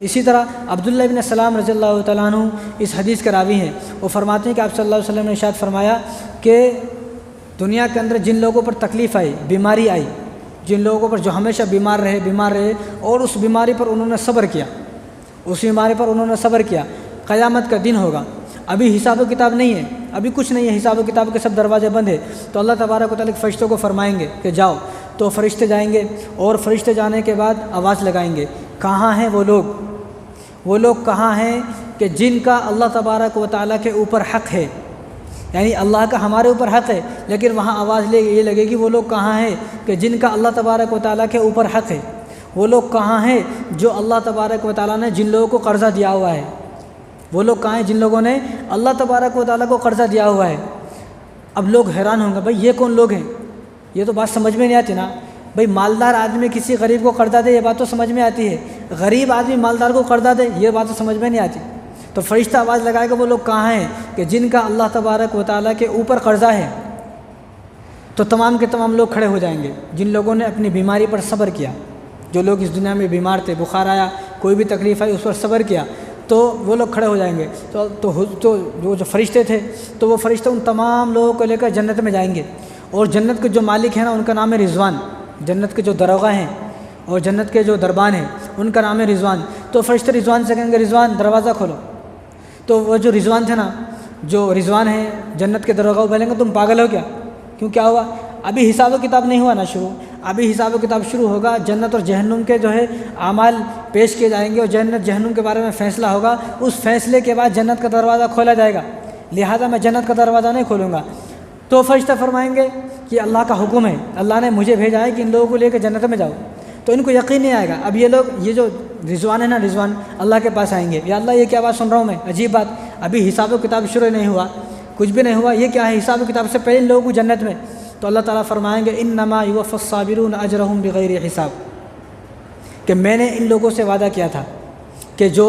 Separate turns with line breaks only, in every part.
اسی طرح عبداللہ بن سلام رضی اللہ تعالیٰ عنہ اس حدیث کے راوی ہیں، وہ فرماتے ہیں کہ آپ صلی اللہ علیہ وسلم نے ارشاد فرمایا کہ دنیا کے اندر جن لوگوں پر تکلیف آئی، بیماری آئی، جن لوگوں پر جو ہمیشہ بیمار رہے اور اس بیماری پر انہوں نے صبر کیا، قیامت کا دن ہوگا، ابھی حساب و کتاب نہیں ہے، ابھی کچھ نہیں ہے، حساب و کتاب کے سب دروازے بند ہیں، تو اللہ تبارک و تعالیٰ فرشتوں کو فرمائیں گے کہ جاؤ، تو فرشتے جائیں گے اور فرشتے جانے کے بعد آواز لگائیں گے، کہاں ہیں وہ لوگ کہاں ہیں کہ جن کا اللہ تبارک و تعالیٰ کے اوپر حق ہے، یعنی اللہ کا ہمارے اوپر حق ہے، لیکن وہاں آواز یہ لگے گی وہ لوگ کہاں ہیں کہ جن کا اللہ تبارک و تعالیٰ کے اوپر حق ہے، وہ لوگ کہاں ہیں جو اللہ تبارک و تعالیٰ نے جن لوگوں کو قرضہ دیا ہوا ہے، وہ لوگ کہاں ہیں جن لوگوں نے اللہ تبارک و تعالیٰ کو قرضہ دیا ہوا ہے۔ اب لوگ حیران ہوں گے، بھائی یہ کون لوگ ہیں؟ یہ تو بات سمجھ میں نہیں آتی نا، بھائی مالدار آدمی کسی غریب کو قرضہ دے یہ بات تو سمجھ میں آتی ہے، غریب آدمی مالدار کو قرضہ دے یہ بات تو سمجھ میں نہیں آتی۔ تو فرشتہ آواز لگائے گا وہ لوگ کہاں ہیں کہ جن کا اللہ تبارک و تعالیٰ کے اوپر قرضہ ہے، تو تمام کے تمام لوگ کھڑے ہو جائیں گے جن لوگوں نے اپنی بیماری پر صبر کیا، جو لوگ اس دنیا میں بیمار تھے، بخار آیا، کوئی بھی تکلیف آئی، اس پر صبر کیا، تو وہ لوگ کھڑے ہو جائیں گے۔ تو جو فرشتے تھے تو وہ فرشتے ان تمام لوگوں کو لے کر جنت میں جائیں گے، اور جنت کے جو مالک ہیں نا ان کا نام ہے رضوان، جنت کے جو دروغہ ہیں اور جنت کے جو دربان ہیں ان کا نام ہے رضوان۔ تو فرشتے رضوان سے کہیں گے رضوان دروازہ کھولو، تو وہ جو رضوان تھے نا، جو رضوان ہیں جنت کے دروغہ، وہ بولیں گے تم پاگل ہو کیا ہوا؟ ابھی حساب و کتاب نہیں ہوا نا شروع، ابھی حساب و کتاب شروع ہوگا، جنت اور جہنم کے جو ہے اعمال پیش کیے جائیں گے اور جنت جہنم کے بارے میں فیصلہ ہوگا، اس فیصلے کے بعد جنت کا دروازہ کھولا جائے گا، لہذا میں جنت کا دروازہ نہیں کھولوں گا۔ تو فرشتہ فرمائیں گے کہ اللہ کا حکم ہے، اللہ نے مجھے بھیجا ہے کہ ان لوگوں کو لے کے جنت میں جاؤ، تو ان کو یقین نہیں آئے گا۔ اب یہ جو رضوان ہے نا، رضوان اللہ کے پاس آئیں گے، یا اللہ یہ کیا بات سن رہا ہوں میں، عجیب بات، ابھی حساب و کتاب شروع نہیں ہوا، کچھ بھی نہیں ہوا، یہ کیا ہے؟ حساب و کتاب سے پہلے ان لوگوں کو جنت میں۔ تو اللہ تعالیٰ فرمائیں گے انما یوفی الصابرون اجرهم بغیر حساب، کہ میں نے ان لوگوں سے وعدہ کیا تھا کہ جو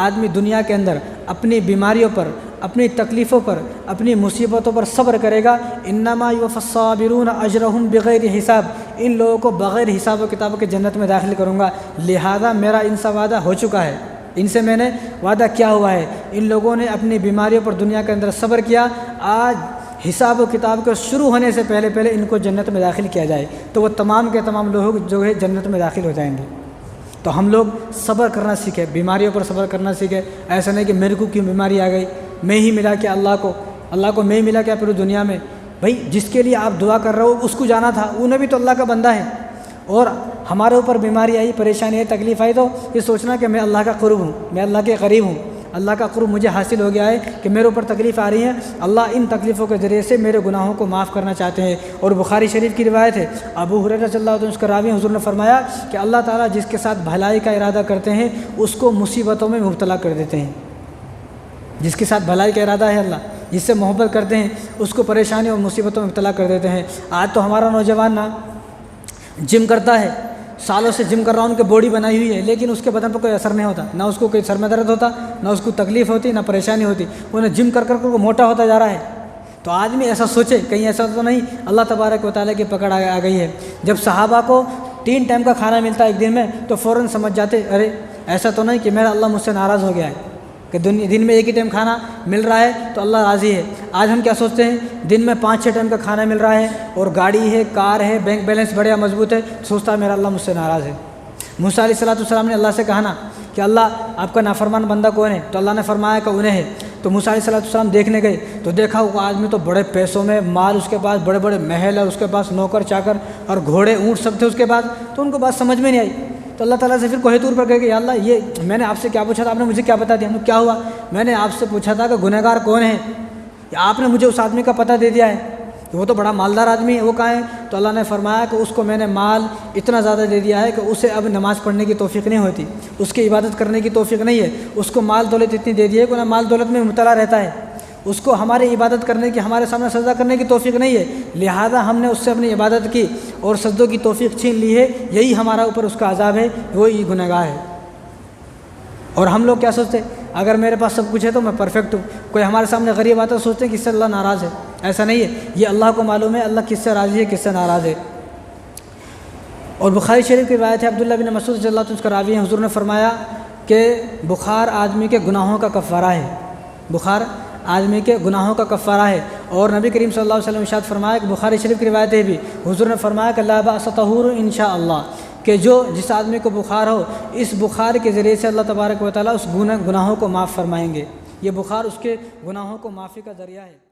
آدمی دنیا کے اندر اپنی بیماریوں پر، اپنی تکلیفوں پر، اپنی مصیبتوں پر صبر کرے گا، انما یوفی الصابرون اجرهم بغیر حساب، ان لوگوں کو بغیر حساب و کتاب کے جنت میں داخل کروں گا، لہذا میرا ان سے وعدہ ہو چکا ہے، ان سے میں نے وعدہ کیا ہوا ہے۔ ان لوگوں نے اپنی بیماریوں پر دنیا کے اندر صبر کیا، آج حساب و کتاب کے شروع ہونے سے پہلے ان کو جنت میں داخل کیا جائے، تو وہ تمام کے تمام لوگ جو ہے جنت میں داخل ہو جائیں گے۔ تو ہم لوگ صبر کرنا سیکھیں، بیماریوں پر صبر کرنا سیکھیں، ایسا نہیں کہ میرے کو کیوں بیماری آ گئی، میں ہی ملا کیا اللہ کو میں ملا کیا پوری دنیا میں۔ بھائی جس کے لیے آپ دعا کر رہے ہو اس کو جانا تھا، انہیں بھی تو اللہ کا بندہ ہے، اور ہمارے اوپر بیماری آئی، پریشانی آئی، تکلیف آئی، تو یہ سوچنا کہ میں اللہ کا قرب ہوں، میں اللہ کے قریب ہوں، اللہ کا قرب مجھے حاصل ہو گیا ہے کہ میرے اوپر تکلیف آ رہی ہے، اللہ ان تکلیفوں کے ذریعے سے میرے گناہوں کو معاف کرنا چاہتے ہیں۔ اور بخاری شریف کی روایت ہے، ابو ہریرہ رضی اللہ عنہ اس کا راوی حضور نے فرمایا کہ اللہ تعالیٰ جس کے ساتھ بھلائی کا ارادہ کرتے ہیں اس کو مصیبتوں میں مبتلا کر دیتے ہیں، جس کے ساتھ بھلائی کا ارادہ ہے اللہ، جس سے محبت کرتے ہیں اس کو پریشانی اور مصیبتوں میں مبتلا کر دیتے ہیں۔ آج تو ہمارا نوجوان نا جم کرتا ہے، سالوں سے جم کر رہا ہوں، ان کی باڈی بنائی ہوئی ہے، لیکن اس کے بدن پر کوئی اثر نہیں ہوتا، نہ اس کو کوئی سر میں درد ہوتا، نہ اس کو تکلیف ہوتی، نہ پریشانی ہوتی، انہیں جم کر وہ موٹا ہوتا جا رہا ہے۔ تو آدمی ایسا سوچے کہیں ایسا تو نہیں اللہ تبارک و تعالیٰ کی پکڑ آ گئی ہے۔ جب صحابہ کو 3 ٹائم کا کھانا ملتا ہے ایک دن میں تو فوراً سمجھ جاتے ارے ایسا تو نہیں کہ میرا اللہ مجھ سے ناراض ہو گیا ہے کہ دن میں ایک ہی ٹائم کھانا مل رہا ہے تو اللہ راضی ہے۔ آج ہم کیا سوچتے ہیں، دن میں 5-6 ٹائم کا کھانا مل رہا ہے اور گاڑی ہے، کار ہے، بینک بیلنس بڑھیا مضبوط ہے، سوچتا ہے میرا اللہ مجھ سے ناراض ہے۔ موسیٰ علیہ السلام نے اللہ سے کہا نا کہ اللہ آپ کا نافرمان بندہ کون ہے، تو اللہ نے فرمایا کہ انہیں ہے۔ تو موسیٰ علیہ السلام دیکھنے گئے تو دیکھا وہ آدمی تو بڑے پیسوں میں مال، اس کے پاس بڑے بڑے محل ہے، اس کے پاس نوکر چاکر اور گھوڑے اونٹ سب تھے اس کے پاس، تو ان کو بات سمجھ میں نہیں آئی۔ تو اللہ تعالیٰ سے پھر کوہ طور پر کہے کہ یا اللہ یہ میں نے آپ سے کیا پوچھا تھا، آپ نے مجھے کیا بتا دیا؟ کیا ہوا؟ میں نے آپ سے پوچھا تھا کہ گنہگار کون ہے، آپ نے مجھے اس آدمی کا پتہ دے دیا ہے، وہ تو بڑا مالدار آدمی ہے، وہ کہاں ہے؟ تو اللہ نے فرمایا کہ اس کو میں نے مال اتنا زیادہ دے دیا ہے کہ اسے اب نماز پڑھنے کی توفیق نہیں ہوتی، اس کی عبادت کرنے کی توفیق نہیں ہے، اس کو مال دولت اتنی دے دی ہے کہ انہیں مال دولت میں مبتلا رہتا ہے، اس کو ہماری عبادت کرنے کی، ہمارے سامنے سجدہ کرنے کی توفیق نہیں ہے، لہذا ہم نے اس سے اپنی عبادت کی اور سجدوں کی توفیق چھین لی ہے، یہی ہمارا اوپر اس کا عذاب ہے، وہی گنہگار ہے۔ اور ہم لوگ کیا سوچتے ہیں، اگر میرے پاس سب کچھ ہے تو میں پرفیکٹ ہوں، کوئی ہمارے سامنے غریب آتا ہے سوچتے ہیں کہ اس سے اللہ ناراض ہے، ایسا نہیں ہے، یہ اللہ کو معلوم ہے اللہ کس سے راضی ہے کس سے ناراض ہے۔ اور بخاری شریف کی روایت ہے، عبداللہ بن مسعود رضی اللہ عنہ اس کا راوی ہے، حضور نے فرمایا کہ بخار آدمی کے گناہوں کا کفارہ ہے، بخار آدمی کے گناہوں کا کفارہ ہے۔ اور نبی کریم صلی اللہ علیہ وسلم ارشاد فرمایا کہ بخاری شریف کی روایت ہے بھی، حضور نے فرمایا کہ لا بأس طہور انشاءاللہ، کہ جس آدمی کو بخار ہو، اس بخار کے ذریعے سے اللہ تبارک و تعالیٰ اس گناہوں کو معاف فرمائیں گے، یہ بخار اس کے گناہوں کو معافی کا ذریعہ ہے۔